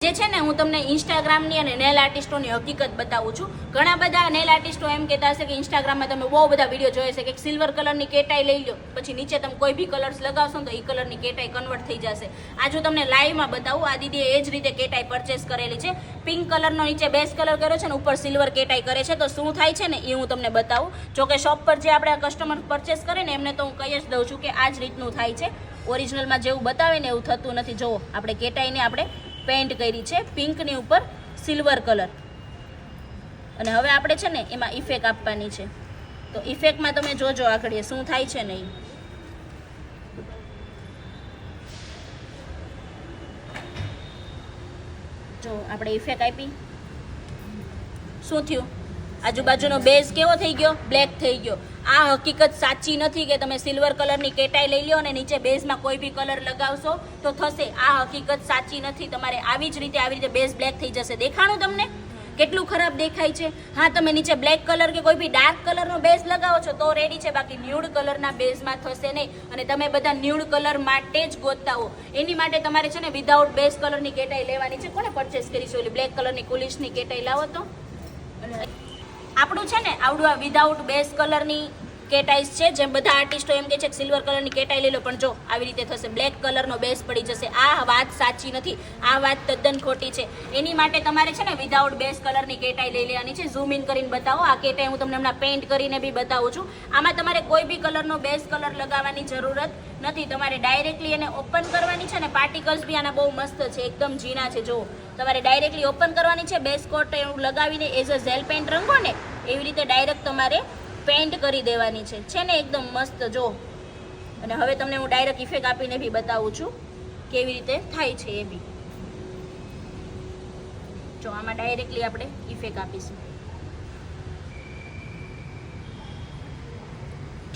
જે છે ને હું તમને ઇન્સ્ટાગ્રામની અને નેલ આર્ટિસ્ટોની હકીકત બતાવું છું. ઘણા બધા નેલ આર્ટિસ્ટો એમ કહેતા હશે કે ઇન્સ્ટાગ્રામમાં તમે બહુ બધા વિડીયો જોઈ છે કે સિલ્વર કલરની કેટાઈ લઈ લો, પછી નીચે તમે કોઈ બી કલર્સ લગાવશો તો એ કલરની કેટાઈ કન્વર્ટ થઈ જશે. આ જો તમને લાઈવમાં બતાવું, આ દીદીએ એ જ રીતે કેટાઈ પરચેસ કરેલી છે. પિંક કલરનો નીચે બેઝ કલર કર્યો છે ને ઉપર સિલ્વર કેટાઈ કરે છે. તો શું થાય છે ને એ હું તમને બતાવું. જોકે શોપ પર જે આપણે કસ્ટમર પરચેસ કરે ને એમને તો હું કહી જ દઉં છું કે આ જ રીતનું થાય છે. ઓરિજિનલમાં જેવું બતાવે ને એવું થતું નથી. જુઓ, આપણે કેટાઈને આપણે પેન્ટ કરી છે પિંકની ઉપર સિલ્વર કલર, અને હવે આપણે છે ને એમાં ઇફેક્ટ આપવાની છે. તો ઇફેક્ટમાં તમે જોજો આગળ શું થાય છે ને જો આપણે ઇફેક્ટ આપી, શું થયું? આજુબાજુનો બેઝ કેવો થઈ ગયો? બ્લેક થઈ ગયો. આ હકીકત સાચી નથી કે તમે સિલ્વર કલરની કેટાઈ લઈ લો અને નીચે બેઝમાં કોઈ બી કલર લગાવશો તો થશે. આ હકીકત સાચી નથી. તમારે આવી જ રીતે બેઝ બ્લેક થઈ જશે. દેખાણું તમને કેટલું ખરાબ દેખાય છે? હા, તમે નીચે બ્લેક કલર કે કોઈ બી ડાર્ક કલરનો બેઝ લગાવો છો તો રેડી છે, બાકી ન્યૂડ કલરના બેઝમાં થશે નહીં. અને તમે બધા ન્યૂડ કલર માટે જ ગોતતા હો. એની માટે તમારે છે ને વિધાઉટ બેઝ કલરની કેટાઈ લેવાની છે. કોને પરચેસ કરી છે? ઓલી બ્લેક કલરની કુલિશની કેટાઈ લાવો તો. આપણું છે ને આવડું આ વિધાઉટ બેઝ કલરની કેટાઈસ છે. જેમ બધા આર્ટિસ્ટો એમ કહે છે કે સિલ્વર કલરની કેટાઈ લઈ લો, પણ જો આવી રીતે થશે, બ્લેક કલરનો બેઝ પડી જશે. આ વાત સાચી નથી. આ વાત તદ્દન ખોટી છે. એની માટે તમારે છે ને વિધાઉટ બેઝ કલરની કેટાઈ લઈ લેવાની છે. ઝૂમ ઇન કરીને બતાવો. આ કેટાઈ હું તમને હમણાં પેન્ટ કરીને બી બતાવું છું. આમાં તમારે કોઈ બી કલરનો બેઝ કલર લગાવવાની જરૂરત નથી. તમારે ડાયરેક્ટલી એને ઓપન કરવાની છે ને. પાર્ટિકલ્સ બી આના બહુ મસ્ત છે, એકદમ ઝીણા છે. જો તમારે ડાયરેક્ટલી ઓપન કરવાની છે. બેઝ કોટ એવું લગાવીને એઝ અ ઝેલ પેન્ટ રંગો ને એવી રીતે ડાયરેક્ટ તમારે પેન્ટ કરી દેવાની છે ને, એકદમ મસ્ત. જો, અને હવે તમને હું ડાયરેક્ટ ઇફેક્ટ આપીને બી બતાવું છું કેવી રીતે થાય છે એ બી. જો આમાં ડાયરેક્ટલી આપણે ઇફેક્ટ આપીશું.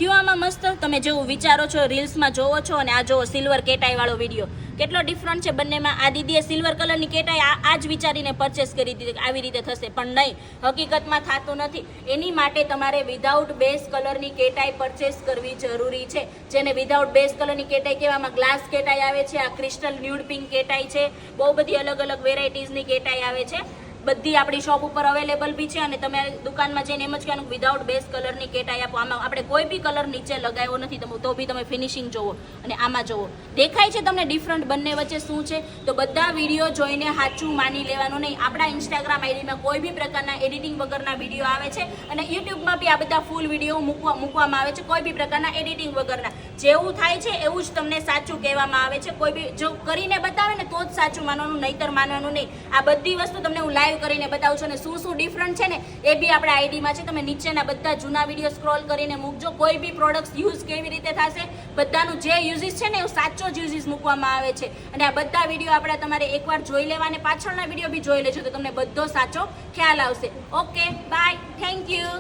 કયો આમાં મસ્ત? તમે જેવું વિચારો છો રીલ્સમાં જોવો છો અને આ જોવો સિલ્વર કેટાઈ વાળો વિડીયો, કેટલો ડિફરન્ટ છે બંનેમાં. આ દીદીએ સિલ્વર કલરની કેટાઈ આ જ વિચારીને પરચેસ કરી દીધી કે આવી રીતે થશે, પણ નહીં, હકીકતમાં થતું નથી. એની માટે તમારે વિધાઉટ બેઝ કલરની કેટાઈ પરચેસ કરવી જરૂરી છે. જેને વિધાઉટ બેઝ કલરની કેટાઈ કહેવામાં ગ્લાસ કેટાઈ આવે છે, આ ક્રિસ્ટલ ન્યૂડ પિંક કેટાઈ છે, બહુ બધી અલગ અલગ વેરાયટીઝની કેટાઈ આવે છે. બધી આપણી શોપ ઉપર અવેલેબલ બી છે. અને તમે દુકાનમાં જઈને એમ જ કહેવાનું વિધાઉટ બેઝ કલરની કેટાઈ આપો. આમાં આપણે કોઈ બી કલર નીચે લગાવ્યો નથી, તો બી તમે ફિનિશિંગ જોવો. અને આમાં જોવો, દેખાય છે તમને ડિફરન્ટ બંને વચ્ચે શું છે? તો બધા વિડીયો જોઈને સાચું માની લેવાનું નહીં. આપણા ઇન્સ્ટાગ્રામ આઈડીમાં કોઈ બી પ્રકારના એડિટિંગ વગરના વિડીયો આવે છે, અને યુટ્યુબમાં બી આ બધા ફૂલ વિડીયો મૂકવામાં આવે છે કોઈ બી પ્રકારના એડિટિંગ વગરના. જેવું થાય છે એવું જ તમને સાચું કહેવામાં આવે છે. કોઈ બી જો કરીને બતાવે ને તો જ સાચું માનવાનું, નહીતર માનવાનું નહીં. આ બધી વસ્તુ તમને હું લાઈવ કરીને બતાવું છું. અને શું શું ડિફરન્ટ છે ને એ બી આપણા આઈડીમાં છે. તમે નીચેના બધા જૂના વિડીયો સ્ક્રોલ કરીને મૂકજો. કોઈ બી પ્રોડક્ટ્સ યુઝ કેવી રીતે થશે, બધાનું જે યુઝિસ છે ને એવું સાચો જ યુઝિસ મૂકવામાં આવે છે. અને આ બધા વિડીયો આપણે તમારે એકવાર જોઈ લેવા અને પાછળના વિડીયો બી જોઈ લેજો તો તમને બધો સાચો ખ્યાલ આવશે. Okay, bye, thank you.